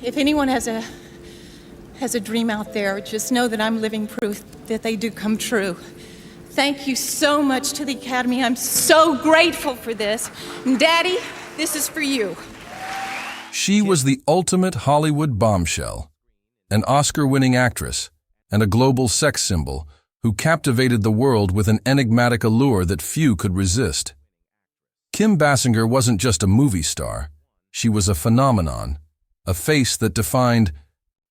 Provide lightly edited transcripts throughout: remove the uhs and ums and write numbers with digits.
If anyone has a dream out there, just know that I'm living proof that they do come true. Thank you so much to the Academy. I'm so grateful for this. And Daddy, this is for you. She was the ultimate Hollywood bombshell, an Oscar-winning actress and a global sex symbol who captivated the world with an enigmatic allure that few could resist. Kim Basinger wasn't just a movie star. She was a phenomenon, a face that defined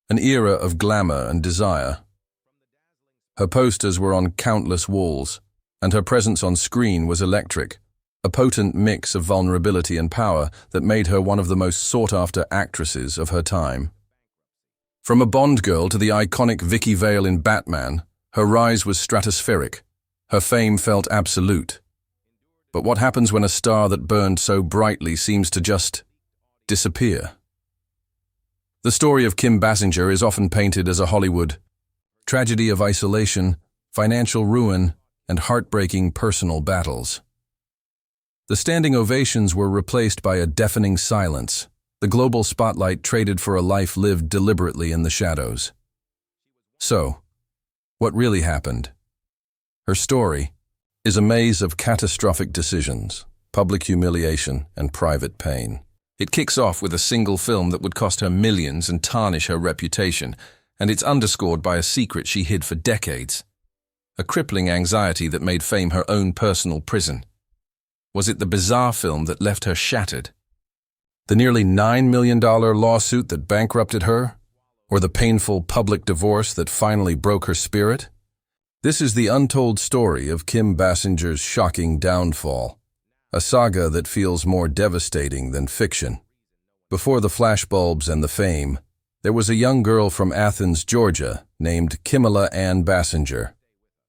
an era of glamour and desire. Her posters were on countless walls, and her presence on screen was electric, a potent mix of vulnerability and power that made her one of the most sought-after actresses of her time. From a Bond girl to the iconic Vicky Vale in Batman, her rise was stratospheric. Her fame felt absolute. But what happens when a star that burned so brightly seems to just disappear? The story of Kim Basinger is often painted as a Hollywood tragedy of isolation, financial ruin, and heartbreaking personal battles. The standing ovations were replaced by a deafening silence, the global spotlight traded for a life lived deliberately in the shadows. So, what really happened? Her story is a maze of catastrophic decisions, public humiliation, and private pain. It kicks off with a single film that would cost her millions and tarnish her reputation, and it's underscored by a secret she hid for decades. A crippling anxiety that made fame her own personal prison. Was it the bizarre film that left her shattered? The nearly $9 million lawsuit that bankrupted her? Or the painful public divorce that finally broke her spirit? This is the untold story of Kim Basinger's shocking downfall, a saga that feels more devastating than fiction. Before the flashbulbs and the fame, there was a young girl from Athens, Georgia, named Kimala Ann Basinger.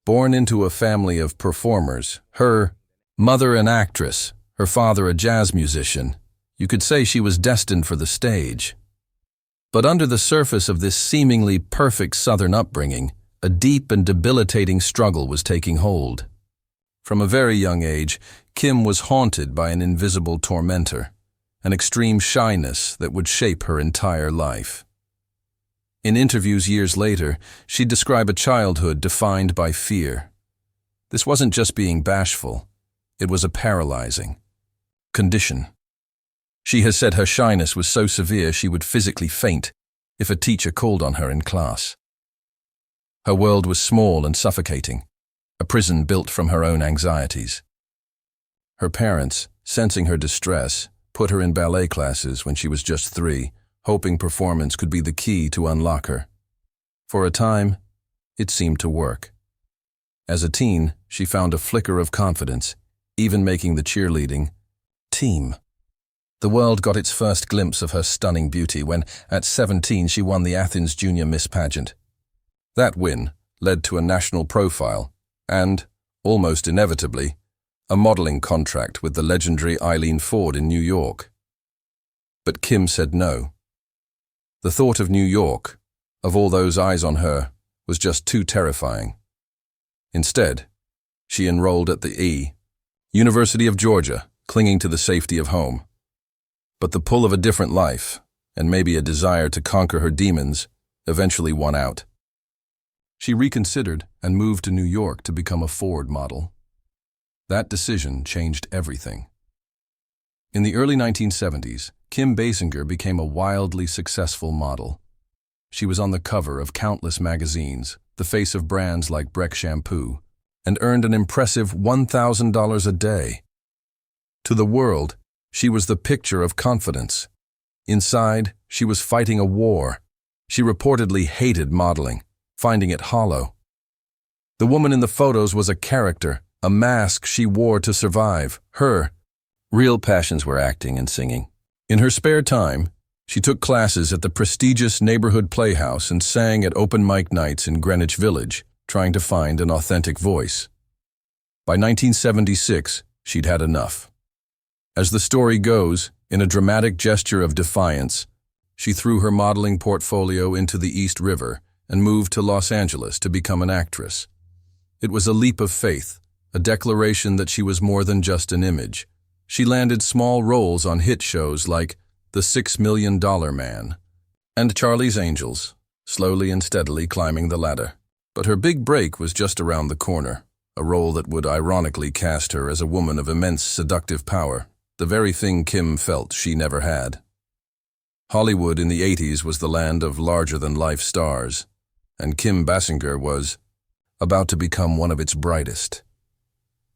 Born into a family of performers, her mother an actress, her father a jazz musician, you could say she was destined for the stage. But under the surface of this seemingly perfect Southern upbringing, a deep and debilitating struggle was taking hold. From a very young age, Kim was haunted by an invisible tormentor, an extreme shyness that would shape her entire life. In interviews years later, she'd describe a childhood defined by fear. This wasn't just being bashful, it was a paralyzing condition. She has said her shyness was so severe she would physically faint if a teacher called on her in class. Her world was small and suffocating, a prison built from her own anxieties. Her parents, sensing her distress, put her in ballet classes when she was just 3, hoping performance could be the key to unlock her. For a time, it seemed to work. As a teen, she found a flicker of confidence, even making the cheerleading team. The world got its first glimpse of her stunning beauty when, at 17, she won the Athens Junior Miss pageant. That win led to a national profile and, almost inevitably, a modeling contract with the legendary Eileen Ford in New York. But Kim said no. The thought of New York, of all those eyes on her, was just too terrifying. Instead, she enrolled at the University of Georgia, clinging to the safety of home. But the pull of a different life, and maybe a desire to conquer her demons, eventually won out. She reconsidered and moved to New York to become a Ford model. That decision changed everything. In the early 1970s, Kim Basinger became a wildly successful model. She was on the cover of countless magazines, the face of brands like Breck Shampoo, and earned an impressive $1,000 a day. To the world, she was the picture of confidence. Inside, she was fighting a war. She reportedly hated modeling, finding it hollow. The woman in the photos was a character, a mask she wore to survive. Her real passions were acting and singing. In her spare time, she took classes at the prestigious neighborhood playhouse and sang at open mic nights in Greenwich Village, trying to find an authentic voice. By 1976, she'd had enough. As the story goes, in a dramatic gesture of defiance, she threw her modeling portfolio into the East River and moved to Los Angeles to become an actress. It was a leap of faith, a declaration that she was more than just an image. She landed small roles on hit shows like The $6 Million Man, and Charlie's Angels, slowly and steadily climbing the ladder. But her big break was just around the corner, a role that would ironically cast her as a woman of immense seductive power, the very thing Kim felt she never had. Hollywood in the 80s was the land of larger-than-life stars, and Kim Basinger was about to become one of its brightest.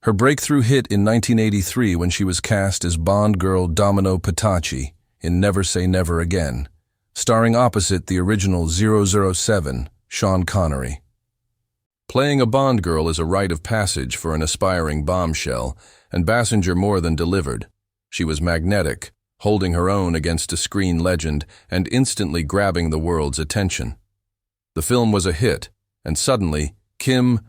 Her breakthrough hit in 1983 when she was cast as Bond girl Domino Patachi in Never Say Never Again, starring opposite the original 007, Sean Connery. Playing a Bond girl is a rite of passage for an aspiring bombshell, and Basinger more than delivered. She was magnetic, holding her own against a screen legend and instantly grabbing the world's attention. The film was a hit, and suddenly, Kim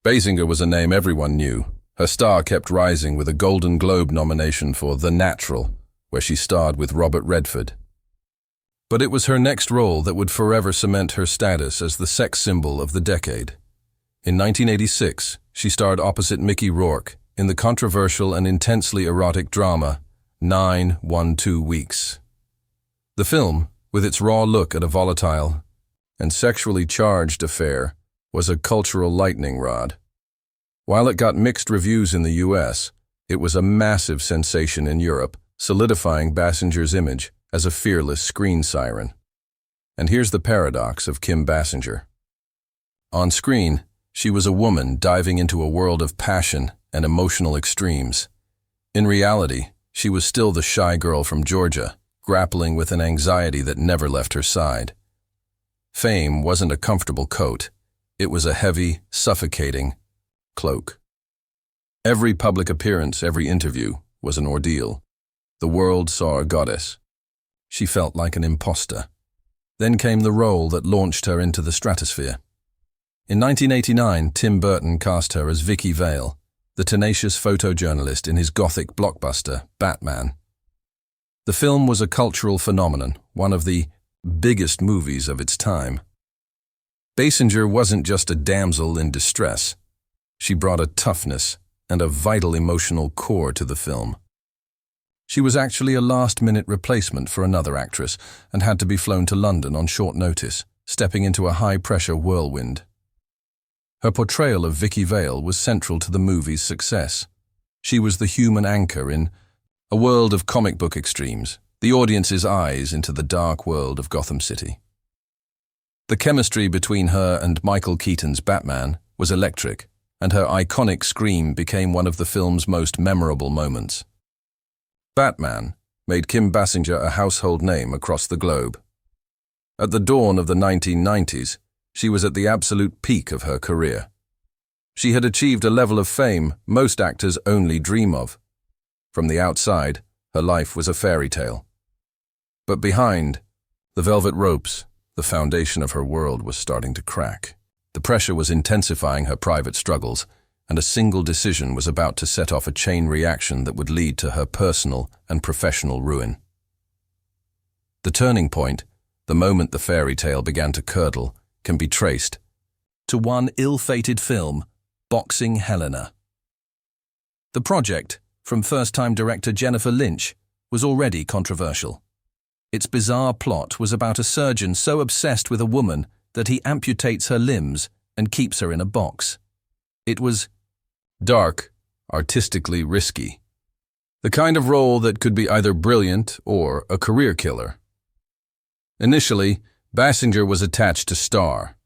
Basinger was a name everyone knew. Her star kept rising with a Golden Globe nomination for The Natural, where she starred with Robert Redford. But it was her next role that would forever cement her status as the sex symbol of the decade. In 1986, she starred opposite Mickey Rourke in the controversial and intensely erotic drama 912 Weeks. The film, with its raw look at a volatile and sexually charged affair, was a cultural lightning rod. While it got mixed reviews in the US, it was a massive sensation in Europe, solidifying Basinger's image as a fearless screen siren. And here's the paradox of Kim Basinger. On screen, she was a woman diving into a world of passion and emotional extremes. In reality, she was still the shy girl from Georgia, grappling with an anxiety that never left her side. Fame wasn't a comfortable coat. It was a heavy, suffocating cloak. Every public appearance, every interview, was an ordeal. The world saw a goddess. She felt like an imposter. Then came the role that launched her into the stratosphere. In 1989, Tim Burton cast her as Vicky Vale, the tenacious photojournalist in his gothic blockbuster, Batman. The film was a cultural phenomenon, one of the biggest movies of its time. Basinger wasn't just a damsel in distress. She brought a toughness and a vital emotional core to the film. She was actually a last-minute replacement for another actress and had to be flown to London on short notice, stepping into a high-pressure whirlwind. Her portrayal of Vicky Vale was central to the movie's success. She was the human anchor in a world of comic book extremes, the audience's eyes into the dark world of Gotham City. The chemistry between her and Michael Keaton's Batman was electric, and her iconic scream became one of the film's most memorable moments. Batman made Kim Basinger a household name across the globe. At the dawn of the 1990s, she was at the absolute peak of her career. She had achieved a level of fame most actors only dream of. From the outside, her life was a fairy tale. But behind the velvet ropes, the foundation of her world was starting to crack. The pressure was intensifying her private struggles, and a single decision was about to set off a chain reaction that would lead to her personal and professional ruin. The turning point, the moment the fairy tale began to curdle, can be traced to one ill-fated film, Boxing Helena. The project, from first-time director Jennifer Lynch, was already controversial. Its bizarre plot was about a surgeon so obsessed with a woman that he amputates her limbs and keeps her in a box. It was dark, artistically risky. The kind of role that could be either brilliant or a career killer. Initially, Basinger was attached to star,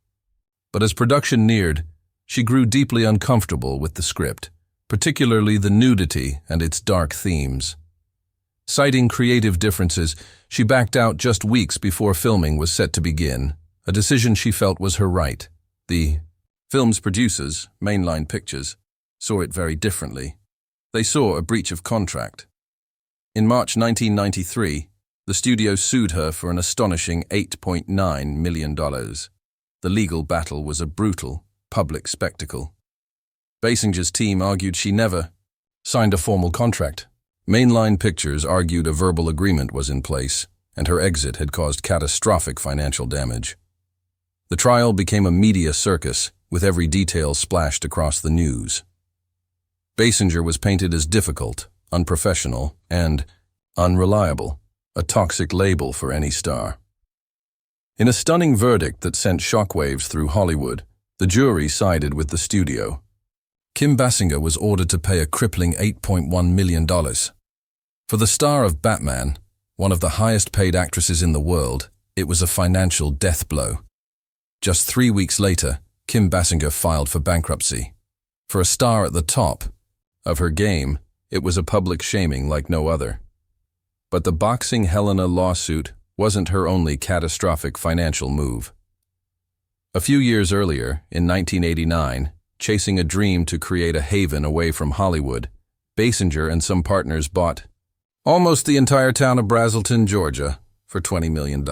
but as production neared, she grew deeply uncomfortable with the script, particularly the nudity and its dark themes. Citing creative differences, she backed out just weeks before filming was set to begin, a decision she felt was her right. The film's producers, Mainline Pictures, saw it very differently. They saw a breach of contract. In March 1993, the studio sued her for an astonishing $8.9 million. The legal battle was a brutal, public spectacle. Basinger's team argued she never signed a formal contract. Mainline Pictures argued a verbal agreement was in place, and her exit had caused catastrophic financial damage. The trial became a media circus, with every detail splashed across the news. Basinger was painted as difficult, unprofessional, and unreliable, a toxic label for any star. In a stunning verdict that sent shockwaves through Hollywood, the jury sided with the studio. Kim Basinger was ordered to pay a crippling $8.1 million. For the star of Batman, one of the highest-paid actresses in the world, it was a financial death blow. Just 3 weeks later, Kim Basinger filed for bankruptcy. For a star at the top of her game, it was a public shaming like no other. But the boxing Helena lawsuit wasn't her only catastrophic financial move. A few years earlier, in 1989, chasing a dream to create a haven away from Hollywood, Basinger and some partners bought almost the entire town of Braselton, Georgia, for $20 million.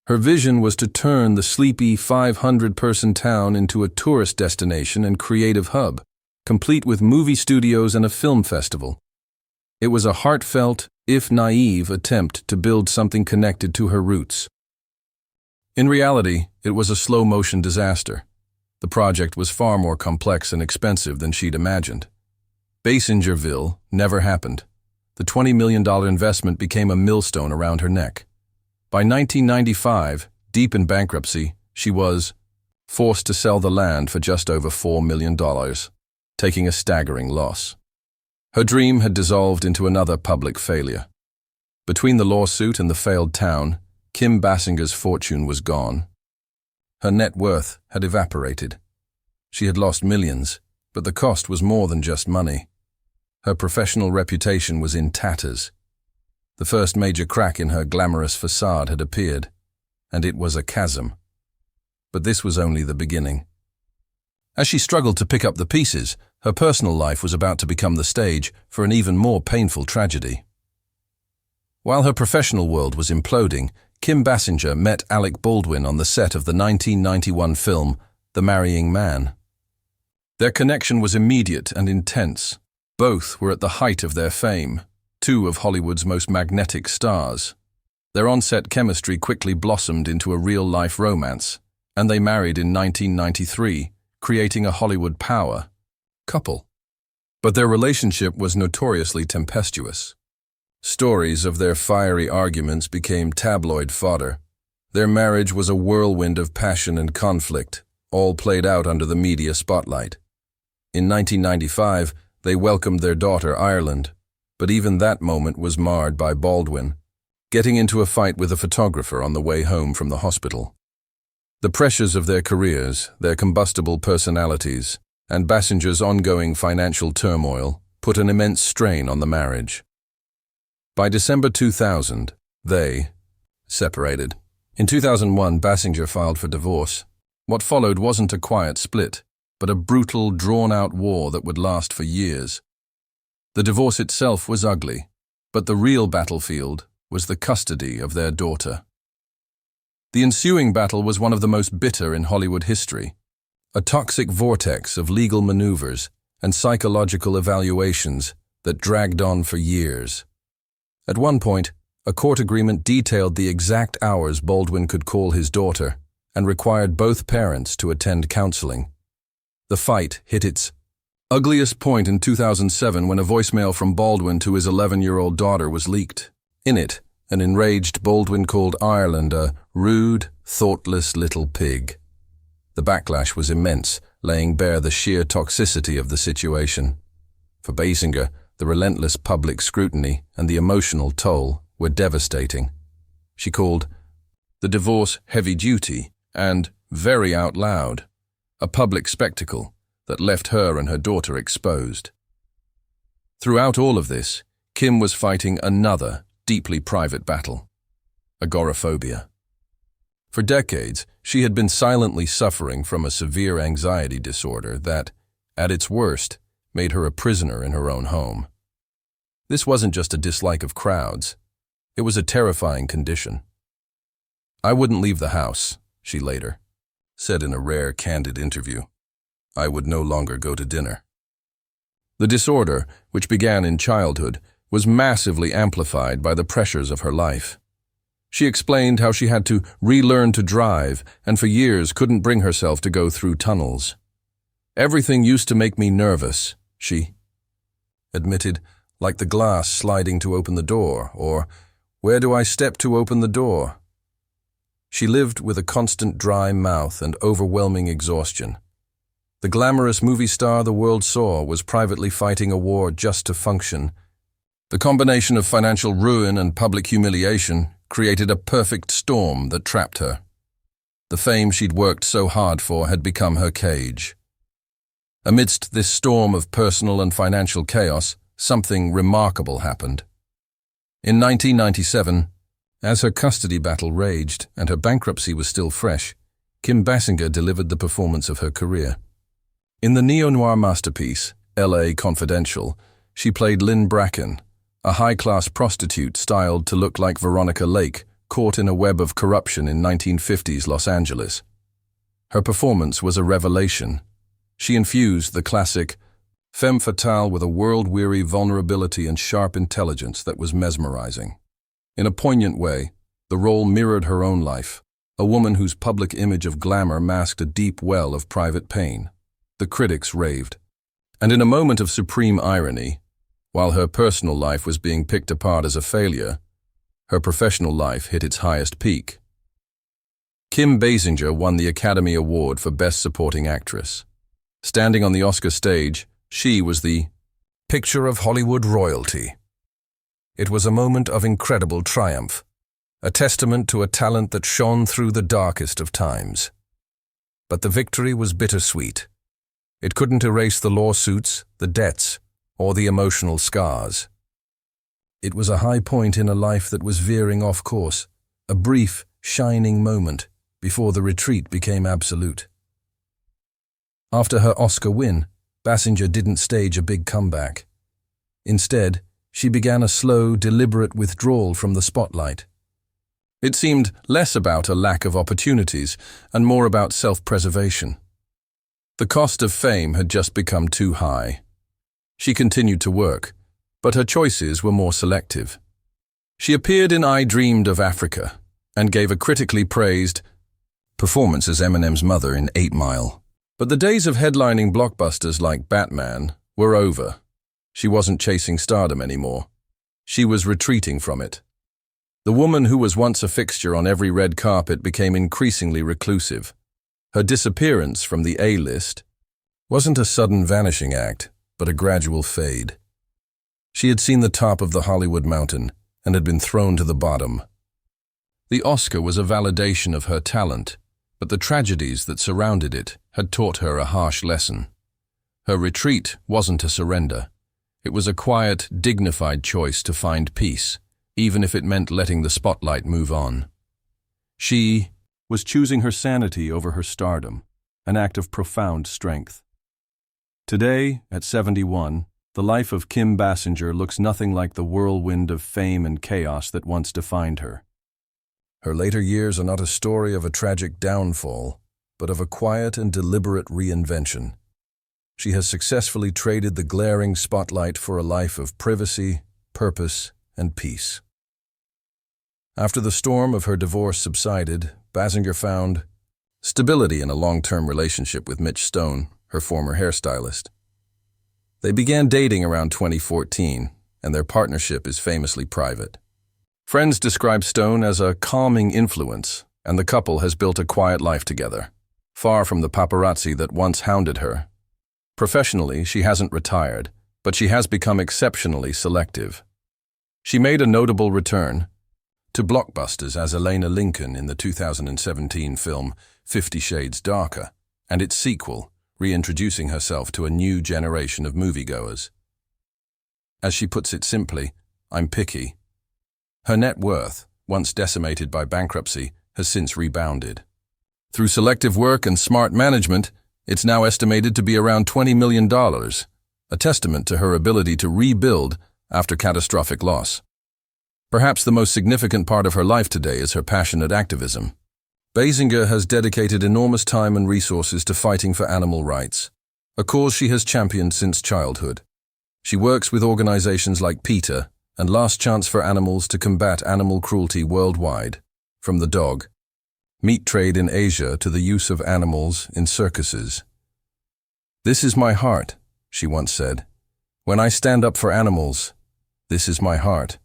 Her vision was to turn the sleepy 500-person town into a tourist destination and creative hub, complete with movie studios and a film festival. It was a heartfelt, if naive, attempt to build something connected to her roots. In reality, it was a slow-motion disaster. The project was far more complex and expensive than she'd imagined. Basingerville never happened. The $20 million investment became a millstone around her neck. By 1995, deep in bankruptcy, she was forced to sell the land for just over $4 million, taking a staggering loss. Her dream had dissolved into another public failure. Between the lawsuit and the failed town, Kim Basinger's fortune was gone. Her net worth had evaporated. She had lost millions, but the cost was more than just money. Her professional reputation was in tatters. The first major crack in her glamorous facade had appeared, and it was a chasm. But this was only the beginning. As she struggled to pick up the pieces, her personal life was about to become the stage for an even more painful tragedy. While her professional world was imploding, Kim Basinger met Alec Baldwin on the set of the 1991 film The Marrying Man. Their connection was immediate and intense. Both were at the height of their fame, two of Hollywood's most magnetic stars. Their on-set chemistry quickly blossomed into a real-life romance, and they married in 1993, creating a Hollywood power couple. But their relationship was notoriously tempestuous. Stories of their fiery arguments became tabloid fodder. Their marriage was a whirlwind of passion and conflict, all played out under the media spotlight. In 1995, they welcomed their daughter, Ireland, but even that moment was marred by Baldwin getting into a fight with a photographer on the way home from the hospital. The pressures of their careers, their combustible personalities, and Basinger's ongoing financial turmoil put an immense strain on the marriage. By December 2000, they separated. In 2001, Basinger filed for divorce. What followed wasn't a quiet split, but a brutal, drawn-out war that would last for years. The divorce itself was ugly, but the real battlefield was the custody of their daughter. The ensuing battle was one of the most bitter in Hollywood history, a toxic vortex of legal maneuvers and psychological evaluations that dragged on for years. At one point, a court agreement detailed the exact hours Baldwin could call his daughter and required both parents to attend counseling. The fight hit its ugliest point in 2007 when a voicemail from Baldwin to his 11-year-old daughter was leaked. In it, an enraged Baldwin called Ireland a rude, thoughtless little pig. The backlash was immense, laying bare the sheer toxicity of the situation. For Basinger, the relentless public scrutiny and the emotional toll were devastating. She called the divorce heavy-duty and very out loud, a public spectacle that left her and her daughter exposed. Throughout all of this, Kim was fighting another deeply private battle: agoraphobia. For decades, she had been silently suffering from a severe anxiety disorder that, at its worst, made her a prisoner in her own home. This wasn't just a dislike of crowds. It was a terrifying condition. "I wouldn't leave the house," she later said in a rare, candid interview. "I would no longer go to dinner." The disorder, which began in childhood, was massively amplified by the pressures of her life. She explained how she had to relearn to drive and for years couldn't bring herself to go through tunnels. "Everything used to make me nervous," she admitted, "like the glass sliding to open the door, or where do I step to open the door?" She lived with a constant dry mouth and overwhelming exhaustion. The glamorous movie star the world saw was privately fighting a war just to function. The combination of financial ruin and public humiliation created a perfect storm that trapped her. The fame she'd worked so hard for had become her cage. Amidst this storm of personal and financial chaos, something remarkable happened. In 1997, as her custody battle raged and her bankruptcy was still fresh, Kim Basinger delivered the performance of her career. In the neo-noir masterpiece, L.A. Confidential, she played Lynn Bracken, a high-class prostitute styled to look like Veronica Lake, caught in a web of corruption in 1950s Los Angeles. Her performance was a revelation. She infused the classic femme fatale with a world-weary vulnerability and sharp intelligence that was mesmerizing. In a poignant way, the role mirrored her own life, a woman whose public image of glamour masked a deep well of private pain. The critics raved. And in a moment of supreme irony, while her personal life was being picked apart as a failure, her professional life hit its highest peak. Kim Basinger won the Academy Award for Best Supporting Actress. Standing on the Oscar stage, she was the picture of Hollywood royalty. It was a moment of incredible triumph, a testament to a talent that shone through the darkest of times. But the victory was bittersweet. It couldn't erase the lawsuits, the debts, or the emotional scars. It was a high point in a life that was veering off course, a brief, shining moment before the retreat became absolute. After her Oscar win, Basinger didn't stage a big comeback. Instead, she began a slow, deliberate withdrawal from the spotlight. It seemed less about a lack of opportunities and more about self-preservation. The cost of fame had just become too high. She continued to work, but her choices were more selective. She appeared in I Dreamed of Africa and gave a critically praised performance as Eminem's mother in 8 Mile. But the days of headlining blockbusters like Batman were over. She wasn't chasing stardom anymore. She was retreating from it. The woman who was once a fixture on every red carpet became increasingly reclusive. Her disappearance from the A-list wasn't a sudden vanishing act, but a gradual fade. She had seen the top of the Hollywood mountain and had been thrown to the bottom. The Oscar was a validation of her talent, but the tragedies that surrounded it had taught her a harsh lesson. Her retreat wasn't a surrender. It was a quiet, dignified choice to find peace, even if it meant letting the spotlight move on. She was choosing her sanity over her stardom, an act of profound strength. Today, at 71, the life of Kim Basinger looks nothing like the whirlwind of fame and chaos that once defined her. Her later years are not a story of a tragic downfall, but of a quiet and deliberate reinvention. She has successfully traded the glaring spotlight for a life of privacy, purpose, and peace. After the storm of her divorce subsided, Basinger found stability in a long-term relationship with Mitch Stone, her former hairstylist. They began dating around 2014, and their partnership is famously private. Friends describe Stone as a calming influence, and the couple has built a quiet life together, far from the paparazzi that once hounded her. Professionally, she hasn't retired, but she has become exceptionally selective. She made a notable return to blockbusters as Elena Lincoln in the 2017 film 50 Shades Darker, and its sequel, reintroducing herself to a new generation of moviegoers. As she puts it simply, "I'm picky." Her net worth, once decimated by bankruptcy, has since rebounded. Through selective work and smart management, it's now estimated to be around $20 million, a testament to her ability to rebuild after catastrophic loss. Perhaps the most significant part of her life today is her passionate activism. Basinger has dedicated enormous time and resources to fighting for animal rights, a cause she has championed since childhood. She works with organizations like PETA and Last Chance for Animals to combat animal cruelty worldwide, from the dog, meat trade in Asia to the use of animals in circuses. "This is my heart," she once said. "When I stand up for animals, this is my heart."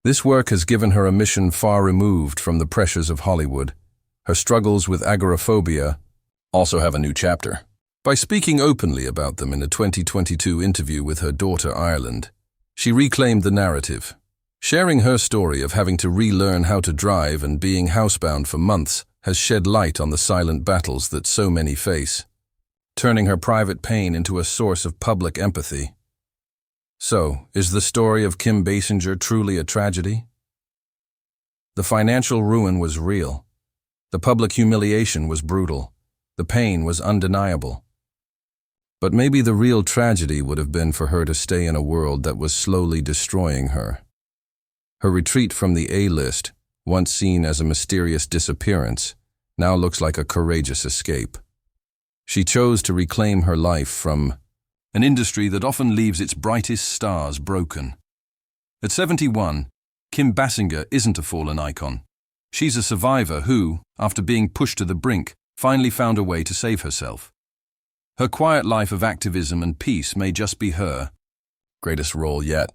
This work has given her a mission far removed from the pressures of Hollywood. Her struggles with agoraphobia also have a new chapter. By speaking openly about them in a 2022 interview with her daughter Ireland, she reclaimed the narrative. Sharing her story of having to relearn how to drive and being housebound for months has shed light on the silent battles that so many face, turning her private pain into a source of public empathy. So, is the story of Kim Basinger truly a tragedy? The financial ruin was real. The public humiliation was brutal. The pain was undeniable. But maybe the real tragedy would have been for her to stay in a world that was slowly destroying her. Her retreat from the A-list, once seen as a mysterious disappearance, now looks like a courageous escape. She chose to reclaim her life from an industry that often leaves its brightest stars broken. At 71, Kim Basinger isn't a fallen icon. She's a survivor who, after being pushed to the brink, finally found a way to save herself. Her quiet life of activism and peace may just be her greatest role yet.